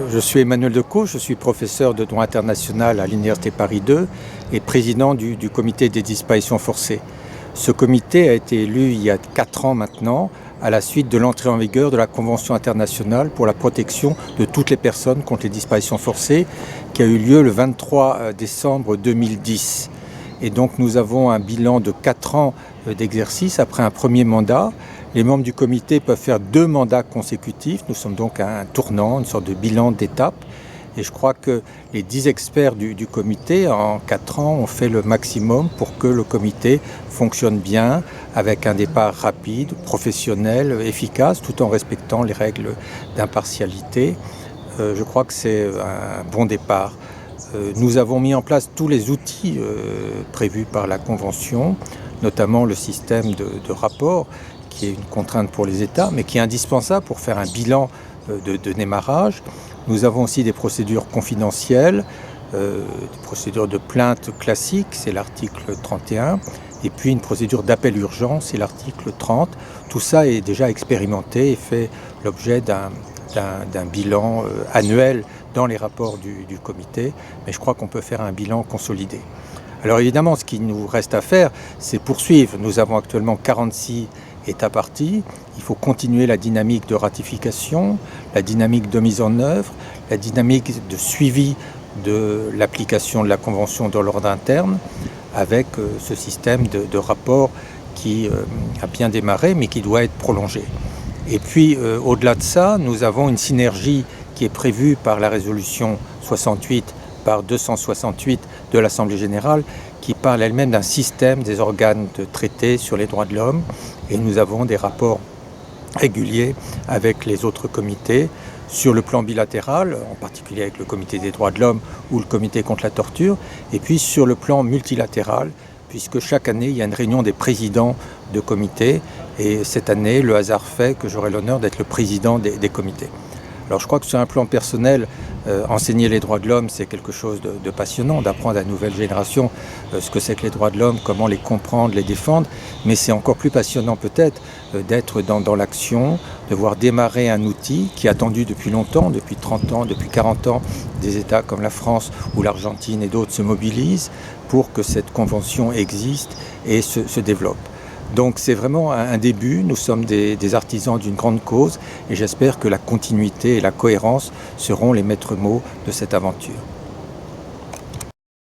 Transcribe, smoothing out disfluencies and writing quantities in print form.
Je suis Emmanuel Decaux, je suis professeur de droit international à l'Université Paris 2 et président du comité des disparitions forcées. Ce comité a été élu il y a 4 ans maintenant, à la suite de l'entrée en vigueur de la Convention internationale pour la protection de toutes les personnes contre les disparitions forcées, qui a eu lieu le 23 décembre 2010. Et donc nous avons un bilan de 4 ans d'exercice après un premier mandat. Les membres du comité peuvent faire 2 mandats consécutifs. Nous sommes donc à un tournant, une sorte de bilan d'étape. Et je crois que les 10 experts du comité, en 4 ans, ont fait le maximum pour que le comité fonctionne bien, avec un départ rapide, professionnel, efficace, tout en respectant les règles d'impartialité. Je crois que c'est un bon départ. Nous avons mis en place tous les outils prévus par la Convention, notamment le système de rapport, qui est une contrainte pour les États, mais qui est indispensable pour faire un bilan de démarrage. Nous avons aussi des procédures confidentielles, des procédures de plainte classique, c'est l'article 31, et puis une procédure d'appel urgent, c'est l'article 30. Tout ça est déjà expérimenté et fait l'objet d'un bilan annuel dans les rapports du comité, mais je crois qu'on peut faire un bilan consolidé. Alors évidemment, ce qui nous reste à faire, c'est poursuivre. Nous avons actuellement 46 États parties. Il faut continuer la dynamique de ratification, la dynamique de mise en œuvre, la dynamique de suivi de l'application de la Convention dans l'ordre interne, avec ce système de rapport qui a bien démarré, mais qui doit être prolongé. Et puis, au-delà de ça, nous avons une synergie qui est prévue par la résolution 68 par 268 de l'Assemblée générale, qui parle elle-même d'un système des organes de traité sur les droits de l'homme. Et nous avons des rapports réguliers avec les autres comités sur le plan bilatéral, en particulier avec le comité des droits de l'homme ou le comité contre la torture, et puis sur le plan multilatéral, puisque chaque année, il y a une réunion des présidents de comités. Et cette année, le hasard fait que j'aurai l'honneur d'être le président des comités. Alors je crois que sur un plan personnel, enseigner les droits de l'homme, c'est quelque chose de passionnant, d'apprendre à la nouvelle génération ce que c'est que les droits de l'homme, comment les comprendre, les défendre. Mais c'est encore plus passionnant peut-être d'être dans l'action, de voir démarrer un outil qui est attendu depuis longtemps, depuis 30 ans, depuis 40 ans. Des États comme la France ou l'Argentine et d'autres se mobilisent pour que cette convention existe et se développe. Donc c'est vraiment un début, nous sommes des artisans d'une grande cause et j'espère que la continuité et la cohérence seront les maîtres mots de cette aventure.